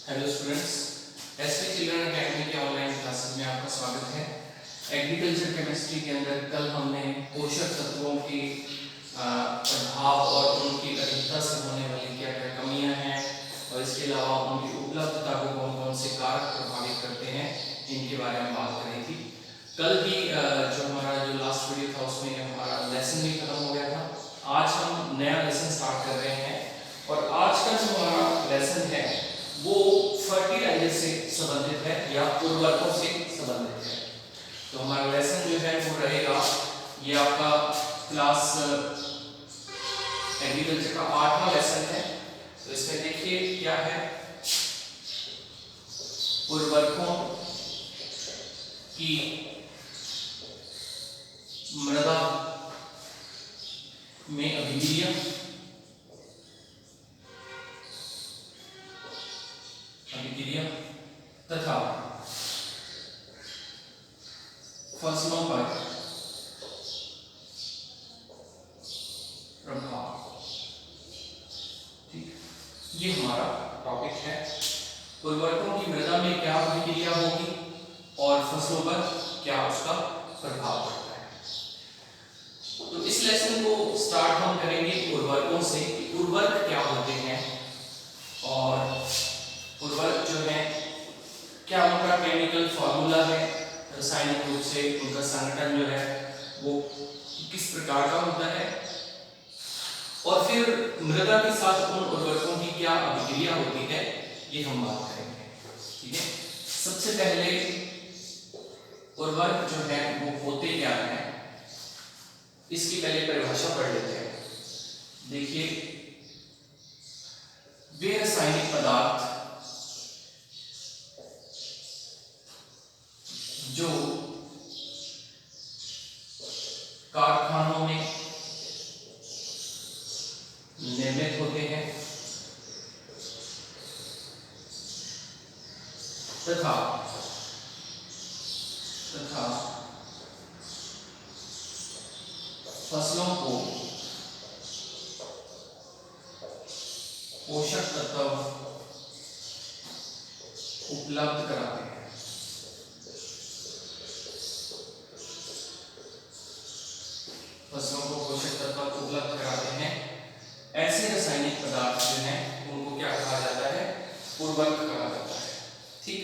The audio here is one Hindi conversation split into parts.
Hello students, SP children academy के ऑनलाइन क्लासेस में आपका स्वागत है। एग्रीकल्चर केमिस्ट्री के अंदर कल हमने पोषक तत्वों के प्रभाव और उनकी अधिकता से होने वाली क्या क्या कमियां हैं और इसके अलावा उनकी उपलब्धता को कौन कौन से कारक प्रभावित करते हैं, इनके बारे में बात करी थी। कल भी जो हमारा जो लास्ट वीडियो था उसमें हमारा लेसन भी खत्म हो गया था। आज हम नया लेसन स्टार्ट कर रहे हैं और आज का जो हमारा लेसन है वो फर्टिलाइजर से संबंधित है या उर्वरकों से संबंधित है। तो हमारा लेसन जो है वो रहेगा, ये आपका क्लास एग्रीकल्चर का 8वां लेसन है। तो इसमें देखिए क्या है, उर्वरकों की मृदा में अभिक्रिया तथा फसलों पर प्रभाव। ठीक, ये हमारा टॉपिक है। उर्वरकों की मृदा में क्या अभिक्रिया होगी और फसलों पर क्या उसका प्रभाव पड़ता है। तो इस लेसन को स्टार्ट हम करेंगे उर्वरकों से। उर्वरक क्या होते हैं और उर्वरक जो है क्या उनका केमिकल फॉर्मूला है, रासायनिक रूप से उनका संगठन जो है वो किस प्रकार का होता है, और फिर मृदा के साथ उन उर्वरकों की क्या अभिक्रिया होती है, ये हम बात करेंगे। ठीक है, सबसे पहले उर्वरक जो है वो होते क्या है, इसकी पहले परिभाषा पढ़ लेते हैं। देखिए, वे रासायनिक पदार्थ जो कारखानों में निर्मित होते हैं तथा फसलों को पोषक तत्व उपलब्ध कराते हैं। फसलों को पोषक तत्व उपलब्ध कराते हैं, ऐसे रासायनिक पदार्थ जो हैं उनको क्या कहा जाता है, उर्वरक कहा जाता है। ठीक,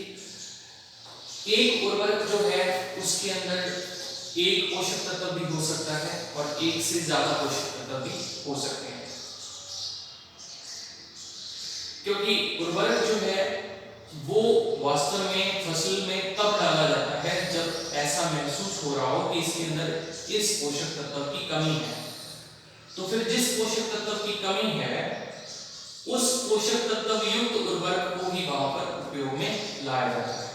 एक उर्वरक जो है उसके अंदर एक पोषक तत्व भी हो सकता है और एक से ज्यादा पोषक तत्व भी हो सकते हैं, क्योंकि उर्वरक जो है वो वास्तव में फसल में तब डाला जाता है जब ऐसा महसूस हो रहा हो कि इसके अंदर इस पोषक तत्व की कमी है। तो फिर जिस पोषक तत्व की कमी है उस पोषक तत्व युक्त उर्वरक को ही वहां पर उपयोग में लाया जाता है।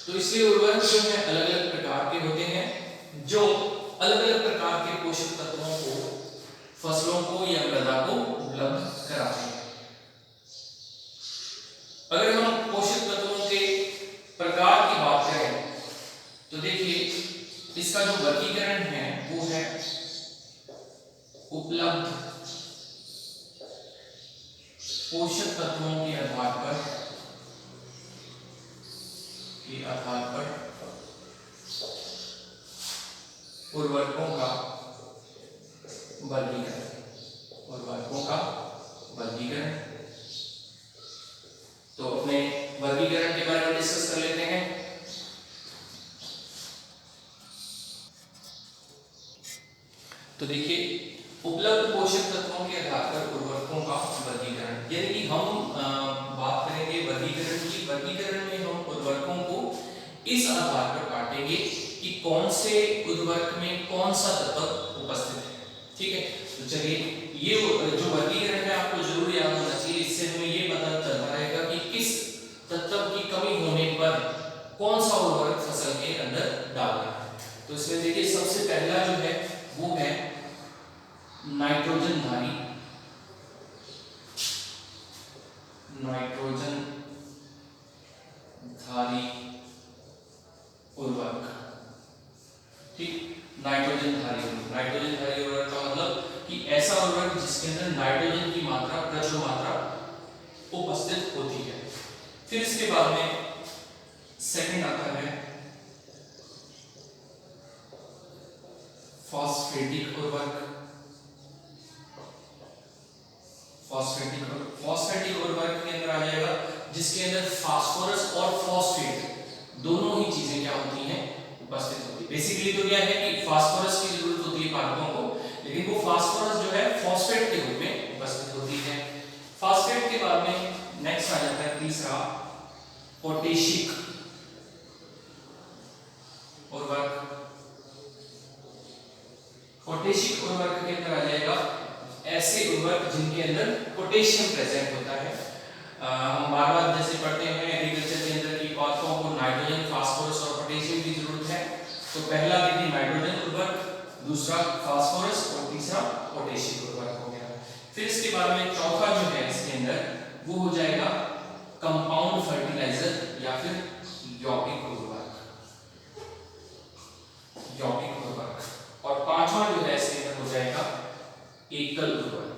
तो इसलिए उर्वरक जो है अलग अलग प्रकार के होते हैं जो अलग अलग प्रकार के पोषक तत्वों को फसलों को या मृदा को उपलब्ध कराते हैं। अगर हम पोषक तत्वों के प्रकार की बात करें तो देखिए, इसका जो वर्गीकरण है वो है उपलब्ध पोषक तत्वों के आधार पर उर्वरकों का वर्गीकरण। तो अपने वर्गीकरण के बारे में डिस्कस कर लेते हैं। तो देखिए, उपलब्ध पोषक तत्वों के आधार पर उर्वरकों का वर्गीकरण, यानी कि हम बात करेंगे वर्गीकरण में हम उर्वरकों को इस आधार पर बांटेंगे कि कौन से उर्वरक में कौन सा तत्व उपस्थित है। ठीक है, तो चलिए, ये जो वर्गीकरण है आपको जरूर याद होना चाहिए। इससे हमें ये पता चलता रहेगा कि किस तत्व की कमी होने पर कौन सा उर्वरक फसल के अंदर डालना है। तो इसमें देखिए, सबसे पहला जो है वो है नाइट्रोजन धारी उर्वरक। ठीक, नाइट्रोजन धारी उर्वरक का मतलब कि ऐसा उर्वरक जिसके अंदर नाइट्रोजन की मात्रा, प्रचुर मात्रा उपस्थित होती है। फिर इसके बाद में सेकंड आता है फॉस्फेटिक उर्वरक। फॉस्फेटिक उर्वरक के अंदर आ जाएगा जिसके अंदर फास्फोरस और फॉस्फेट दोनों ही चीजें क्या होती हैं, उपस्थित होती है। बेसिकली तो क्या है कि फास्फोरस की जरूरत होती है पादपों को, लेकिन वो फास्फोरस जो है फॉस्फेट के रूप में उपस्थित होती है। फॉस्फेट के बाद में नेक्स्ट आ जाता है तीसरा पोटेशिक उर्वरक। पोटेशिक उर्वरक के अंदर आ जाएगा ऐसे उर्वरक जिनके अंदर पोटेशियम प्रेजेंट होता है। हम बार बार जैसे पढ़ते हैं एग्रीकल्चर के अंदर की पादपों को नाइट्रोजन, फास्फोरस और पोटेशियम की जरूरत है। तो पहला देखिए नाइट्रोजन उर्वरक, दूसरा फास्फोरस और तीसरा पोटेशियम उर्वरक हो गया। फिर इसके बाद में चौथा जो है इसके अंदर वो हो जाएगा कंपाउंड फर्टिलाइजर या फिर यौगिक उर्वरक। और पांचवा जो है इसके अंदर हो जाएगा एकल उर्वरक।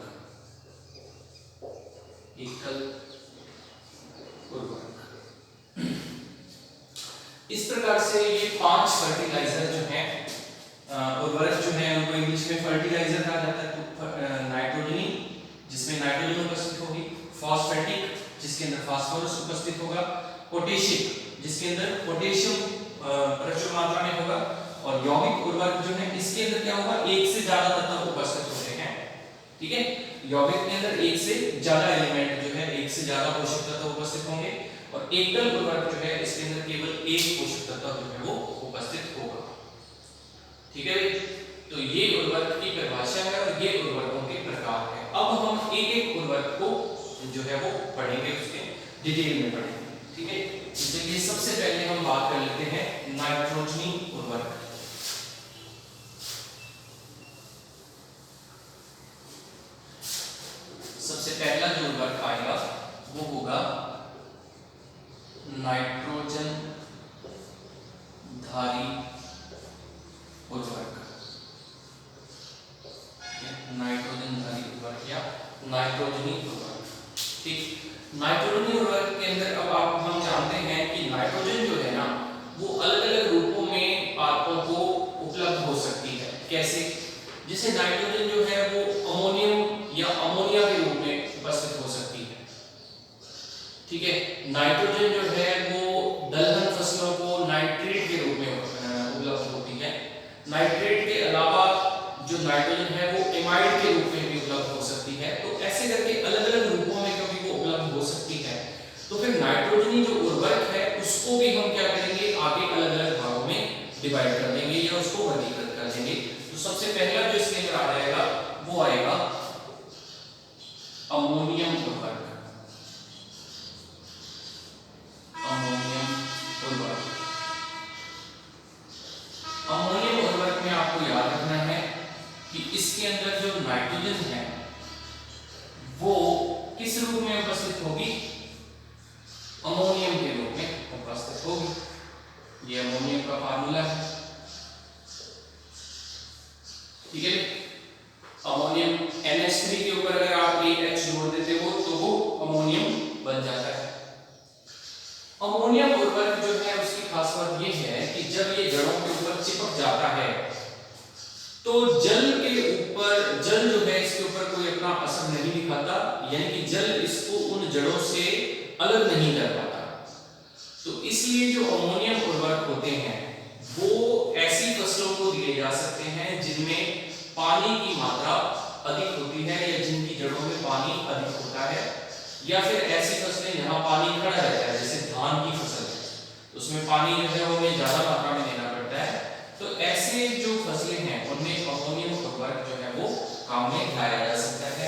इस प्रकार से ये 5 फर्टिलाइजर जो है उर्वरक जो है उनको इंग्लिश में फर्टिलाइजर कहा जाता है। तो नाइट्रोजनी जिसमें नाइट्रोजन उपस्थित होगी, फॉस्फेटिक जिसके अंदर फास्फोरस उपस्थित होगा, पोटेशियम जिसके अंदर पोटेशियम प्रचुर मात्रा में होगा, और यौगिक उर्वरक जो है इसके अंदर क्या होगा, एक से ज्यादा तत्व उपस्थित होते हैं। ठीक है, यौगिक के अंदर एक से ज्यादा एलिमेंट जो है, एक से ज्यादा पोषक तत्व उपस्थित होंगे, और एकल उर्वरक जो है इसके अंदर केवल एक पोषक तत्व जो है वो उपस्थित होगा। ठीक है, तो ये उर्वरक की परिभाषा है और ये उर्वरकों के प्रकार है। अब हम एक एक उर्वरक को जो है वो पढ़ेंगे, उसके डिटेल में पढ़ेंगे। ठीक है, चलिए सबसे पहले हम बात कर लेते हैं नाइट्रोजनी उर्वरक। सबसे पहला जो उर्वरक आएगा वो होगा नाइट्रोजन धारी उर्वरक। नाइट्रोजन धारी उर्वरक या नाइट्रोजनी उर्वरक। ठीक, नाइट्रोजनी उर्वरक के अंदर अब हम जानते हैं कि नाइट्रोजन जो है ना वो अलग अलग रूपों में पादपों को उपलब्ध हो सकती है। कैसे? जैसे नाइट्रोजन जो है वो अमोनियम या अमोनिया के रूप में उपस्थित हो सकती है। ठीक है, नाइट्रोजन जो है वो दलहन फसलों को नाइट्रेट के रूप में उपलब्ध होती है। नाइट्रेट के अलावा जो नाइट्रोजन है वो एमाइड के रूप में भी उपलब्ध हो सकती है। तो ऐसे करके अलग अलग रूपों में क्योंकि वो उपलब्ध हो सकती है, तो फिर नाइट्रोजनी जो उर्वरक है उसको भी हम क्या करेंगे, आगे अलग अलग भागों में डिवाइड कर देंगे या उसको वर्गीकृत कर देंगे। तो सबसे पहला जो इसके अंदर आ जाएगा वो आएगा अमोनियम उर्वरक। अमोनियम उर्वरक में आपको याद रखना है कि इसके अंदर जो नाइट्रोजन है वो किस रूप में उपस्थित होगी, अमोनियम के रूप में उपस्थित होगी। ये अमोनियम का फार्मूला है। ठीक है, अमोनियम NH3 के ऊपर अगर आप एक H जोड़ देते हो तो वो अमोनियम बन जाता है। अमोनियम उर्वरक जो है उसकी खास बात ये है कि जब ये जड़ों के ऊपर चिपक जाता है तो जल जो है इसके ऊपर कोई अपना असर नहीं दिखाता, यानी कि जल इसको उन जड़ों से अलग नहीं कर पाता। तो इसलिए जो अमोनियम उर्वरक होते हैं वो ऐसी फसलों को दिए जा सकते हैं जिनमें पानी की मात्रा अधिक होती है या जिनकी जड़ों में पानी अधिक होता है, या फिर ऐसी फसलें जहां पानी खड़ा रहता है, जैसे धान की फसल है उसमें पानी जो है वो हमें ज्यादा मात्रा में देना पड़ता है। तो ऐसे जो फसलें हैं उनमें अमोनियम उर्वरक जो है वो काम में लाया जा सकता है।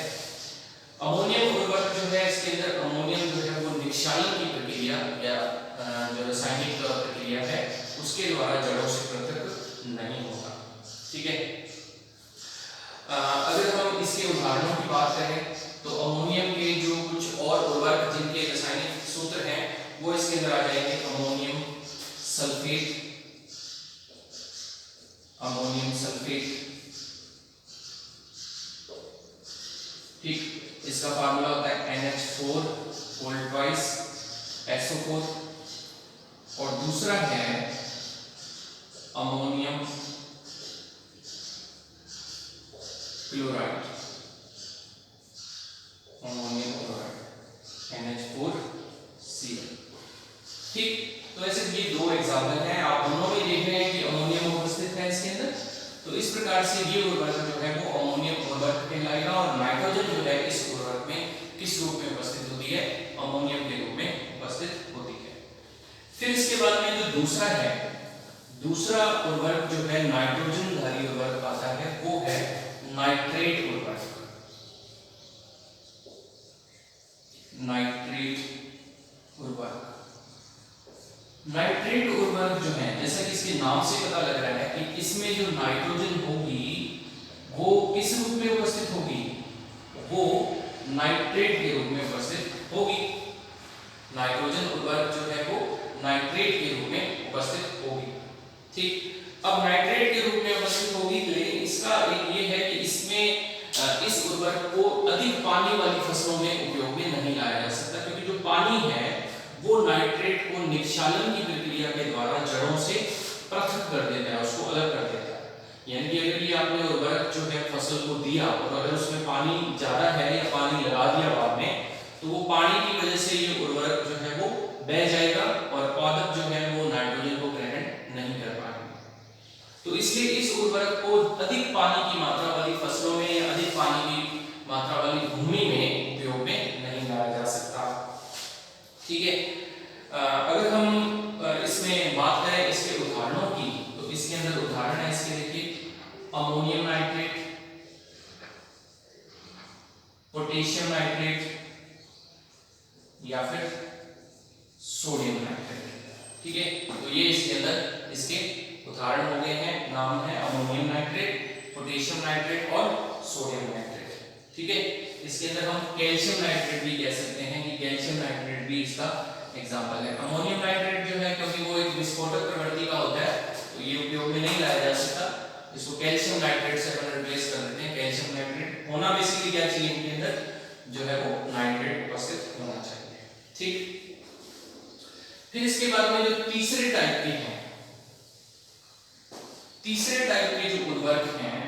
अमोनियम उर्वरक जो है इसके अंदर अमोनियम जो है वो निक्षालन की प्रक्रिया या जो रासायनिक प्रक्रिया है उसके द्वारा जड़ों से पृथक नहीं होता। ठीक है, अगर हम इसके उदाहरणों की बात करें तो अमोनियम के जो कुछ और उर्वरक जिनके रासायनिक सूत्र हैं वो इसके अंदर आ जाएंगे। अमोनियम सल्फेट, ठीक, इसका फार्मूला होता है NH4 कोल्ड ट्वाइस SO4, और दूसरा है ammonium chloride, ammonium chloride NH4Cl। ठीक, तो ऐसे ये दो एग्जाम्पल हैं, आप दोनों में देख रहे हैं कि अमोनियम उपस्थित है इसके अंदर। तो इस प्रकार से ये उर्वरक जो है वो अमोनियम उर्वरक कहलाएगा, और नाइट्रोजन जो है इस उर्वरक में किस रूप में उपस्थित होती है, अमोनियम के रूप में उपस्थित होती है। फिर इसके बाद में जो दूसरा है, दूसरा उर्वरक जो है नाइट्रोजन धारी उर्वरक आता है, वो है नाइट्रेट उर्वरक। नाइट्रेट उर्वरक, नाइट्रेट उर्वरक जो है, जैसा कि इसके नाम से पता लग रहा है कि इसमें जो नाइट्रोजन होगी वो किस रूप में उपस्थित होगी, वो नाइट्रेट के रूप में उपस्थित होगी। नाइट्रोजन उर्वरक जो है वो नाइट्रेट के रूप में उपस्थित होगी। ठीक, अब नाइट्रेट के रूप में उपस्थित होगी, लेकिन इसका एक ये है कि इसमें इस उर्वरक को अधिक पानी वाली फसलों में उपयोग में नहीं लाया जा सकता, क्योंकि जो पानी है वो नाइट्रेट को निक्षालन की प्रक्रिया के द्वारा जड़ों से पृथक कर देता है, उसको अलग कर देता है। यानी कि अगर ये आपने उर्वरक जो है फसल को दिया और अगर उसमें पानी ज्यादा है या पानी लगा दिया बाद में, तो वो पानी की वजह से ये उर्वरक जो है वो बह जाएगा और पादप जो है वो नाइट्रोजन को ग्रहण नहीं कर पाएंगे। तो इसलिए इस उर्वरक को अधिक पानी की मात्रा वाली फसलों में या अधिक पानी की मात्रा वाली भूमि में उपयोग में नहीं लाया जा सकता। ठीक है, अगर हम इसमें बात करें इसके उदाहरणों की, तो इसके अंदर उदाहरण है इसके, देखिए अमोनियम नाइट्रेट, पोटेशियम नाइट्रेट या फिर सोडियम नाइट्रेट। ठीक है, तो ये इसके अंदर इसके उदाहरण हो गए हैं, नाम है अमोनियम नाइट्रेट, पोटेशियम नाइट्रेट और सोडियम नाइट्रेट। ठीक है, इसके अंदर हम कैल्शियम नाइट्रेट भी कह सकते हैं कि कैल्शियम नाइट्रेट भी इसका एग्जांपल है। अमोनियम नाइट्रेट जो है, क्योंकि वो एक विस्फोटक प्रवृत्ति का होता है, तो ये उपयोग में नहीं लाया जा सकता, इसको कैल्शियम नाइट्रेट से अपन रिप्लेस कर देते हैं। कैल्शियम नाइट्रेट होना बेसिकली क्या चाहिए, इनके अंदर जो है वो नाइट्रेट उपस्थित होना चाहिए। ठीक, फिर इसके बाद में जो तीसरे टाइप के हैं, तीसरे टाइप के जो उर्वरक हैं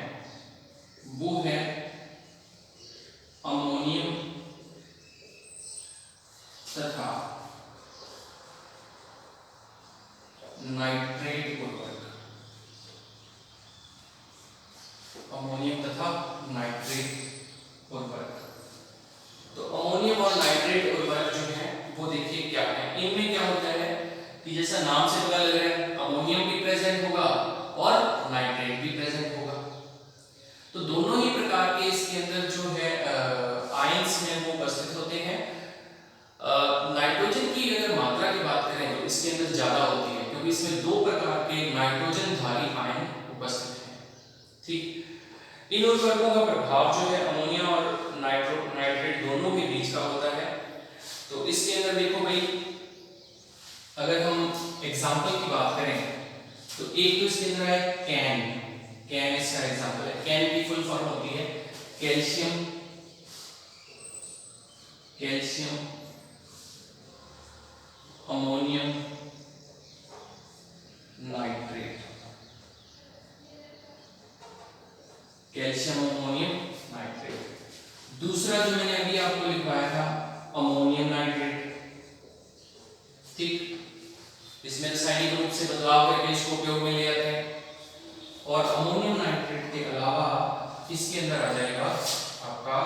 वो है अमोनियम तथा नाइट्रेट उर्वरक। अमोनियम तथा नाइट्रेट उर्वरक, तो अमोनियम और नाइट्रेट उर्वरक जो है वो देखिए क्या है। इनमें क्या होता है कि जैसा नाम से पता लग रहा है, अमोनियम भी प्रेजेंट होगा और नाइट्रेट भी प्रेजेंट होगा। तो दोनों ही प्रकार के इसके अंदर जो है आयंस में वो उपस्थित होते हैं। नाइट्रोजन की अगर मात्रा की बात करें तो इसके अंदर ज्यादा होती है, क्योंकि इसमें दो प्रकार के नाइट्रोजन धारी आयन उपस्थित हैं। ठीक, इन उर्वरकों का प्रभाव जो है अमोनिया और नाइट्रेट दोनों के बीच का होता है। तो इसके अंदर देखो भाई, अगर हम एग्जाम्पल की बात करें तो एक तो इसके अंदर है कैन, कैन इसका एग्जाम्पल है। कैन की फुल फॉर्म होती है calcium ammonium nitrate, calcium ammonium nitrate. दूसरा जो मैंने अभी आपको लिखवाया था अमोनियम नाइट्रेट। ठीक, इसमें रासायनिक रूप से बदलाव करके इसको उपयोग में ले आते हैं। और अमोनियम नाइट्रेट के अलावा इसके अंदर आ जाएगा आपका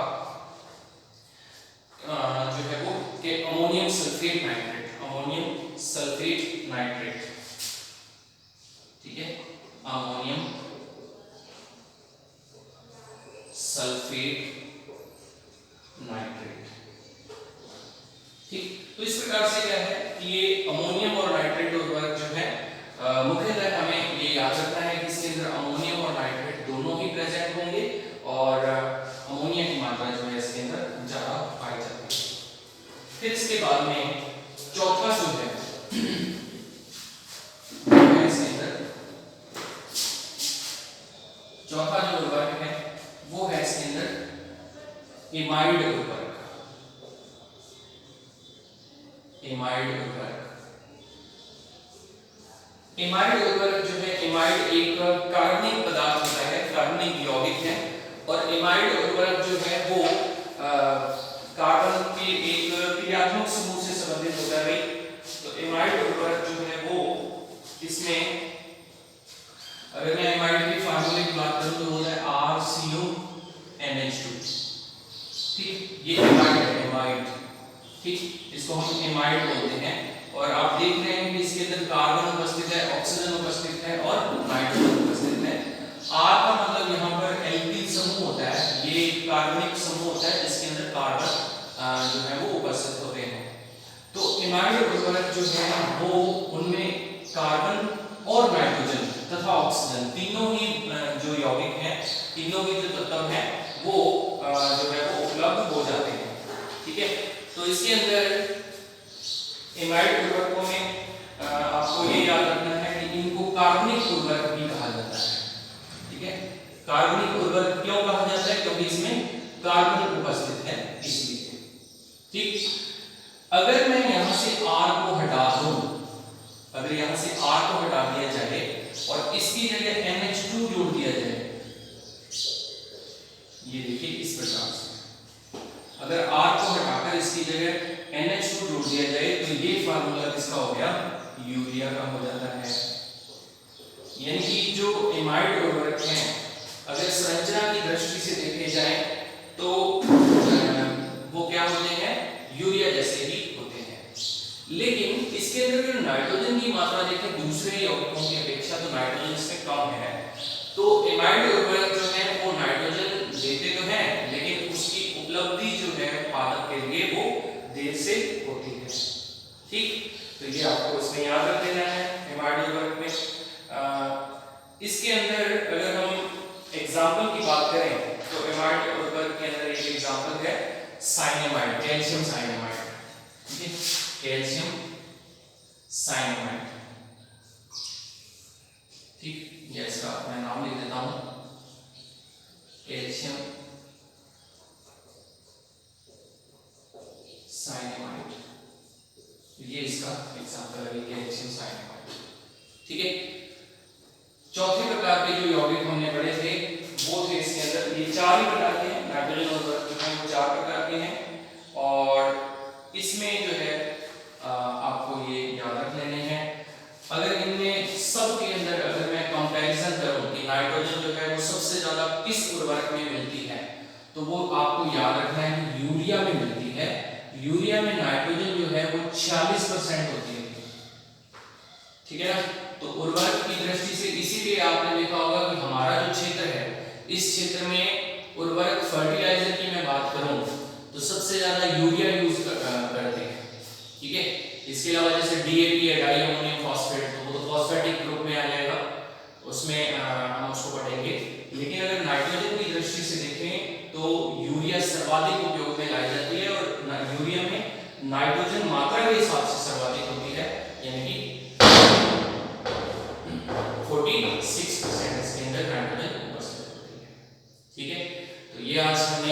जो है वो कि ammonium sulphate nitrate, ammonium sulphate nitrate. ठीक है, अमोनियम सल्फेट नाइट्रेट। ठीक, तो इस प्रकार से क्या है कि ये अमोनियम और नाइट्रेट उर्वरक जो है मुख्यतः हमें ये याद रखना है कि इसके अंदर अमोनियम और नाइट्रेट दोनों ही प्रेजेंट होंगे और अमोनिया की मात्रा जो है इसके अंदर ज्यादा पाई जाती है। फिर इसके बाद में चौथा जो है इसके अंदर चौथा जो उर्वरक है वो है इसके अंदर एमाइड उर्वरक। एमाइड उर्वरक। एमाइड उर्वरक जो है, एमाइड एक कार्बनिक पदार्थ होता है, कार्बनिक यौगिक है, और एमाइड उर्वरक जो है वो कार्बन के एक क्रियात्मक समूह से संबंधित होता है भाई। तो एमाइड उर्वरक जो है वो, इसमें अगर मैं एमाइड के फार्मूले की बात करूं तो होता है RCONH2। ठीक, ये एमाइड है, एमाइड। ठीक, इसको हम एमाइड बोलते हैं। और आप देख रहे हैं कि इसके अंदर कार्बन उपस्थित है, ऑक्सीजन उपस्थित है और नाइट्रोजन उपस्थित है। R का मतलब यहाँ पर एल्किल समूह होता है, ये कार्बनिक समूह होता है जिसके अंदर कार्बन जो है वो उपस्थित होते हैं। तो एमाइड उर्वरक जो है वो, उनमें कार्बन और नाइट्रोजन तथा ऑक्सीजन तीनों ही जो यौगिक हैं, तीनों के जो तत्व हैं वो जो है वो उपलब्ध हो जाते हैं। ठीक है, तो इसके अंदर एमाइड उर्वरकों में आपको ये याद रखना है कि इनको कार्बनिक उर्वरक भी कहा जाता है। ठीक है, कार्बनिक उर्वरक क्यों कहा जाता है? क्योंकि इसमें कार्बन उपस्थित है, इसलिए। ठीक, अगर मैं यहां से R को हटा दूं, अगर यहां से R को हटा दिया जाए और इसकी जगह NH2 जोड़ दिया जाए, ये देखिए इस प्रकार से, अगर R को हटाकर इसकी जगह NH2 जोड़ दिया जाए तो ये फार्मूला किसका हो गया? यूरिया का हो जाता है। यानी कि जो एमाइड उर्वरक हैं, अगर संरचना की दृष्टि से देखे जाए तो वो क्या होते हैं? यूरिया जैसे ही होते हैं। लेकिन इसके अंदर जो नाइट्रोजन की मात्रा देखें दूसरे यौगिकों की अपेक्षा, तो नाइट्रोजन इसमें कम है। तो एमाइड उर्वरक जो है वो नाइट्रोजन देते तो हैं, लेकिन उसकी उपलब्धि जो है पादप के लिए वो देर से होती है। ठीक, तो ये आपको इसमें याद रख लेना है एमाइड उर्वरक में। इसके अंदर अगर हम एग्जाम्पल की बात करें तो एमाइड उर्वरक के अंदर एक एग्जाम्पल है साइनामाइड, कैल्शियम साइनामाइड। ठीक है, कैल्शियम साइनामाइड। ठीक, ये इसका मैं नाम लिख देता हूं, कैल्शियम साइनामाइड। ये इसका एग्जांपल है, कैल्शियम साइनामाइड। ठीक है, चौथे प्रकार के जो यौगिक हमने पढ़े थे वो थे इसके अंदर, ये चार ही प्रकार के हैं, नाइट्रोजन उर्वरक जो है वो चार प्रकार के हैं। और इसमें जो है आपको ये याद रख लेने हैं। अगर इनमें सब के अंदर अगर मैं कंपैरिजन करूं कि नाइट्रोजन जो है वो सबसे ज्यादा किस उर्वरक में मिलती है, तो वो आपको याद रखना है कि यूरिया में मिलती है। यूरिया में नाइट्रोजन जो है वो 46% होती है। ठीक है ना, तो उर्वरक की दृष्टि से इसीलिए आपने देखा होगा कि हमारा जो क्षेत्र है, इस क्षेत्र में उर्वरक फर्टिलाइजर की मैं बात करूं तो सबसे ज्यादा यूरिया यूज करते हैं। ठीक है, इसके अलावा जैसे डीएपी है, डाई अमोनियम फॉस्फेट, तो वो तो फॉस्फेटिक ग्रुप में आ जाएगा, उसमें हम उसको पढ़ेंगे। लेकिन अगर नाइट्रोजन की दृष्टि से देखें तो यूरिया सर्वाधिक उपयोग में लाई जाती है, और यूरिया में नाइट्रोजन मात्रा के हिसाब से सर्वाधिक होती है, यानी कि 46% इसके अंदर नाइट्रोजन उपस्थित होती है। ठीक है, तो ये आज हमने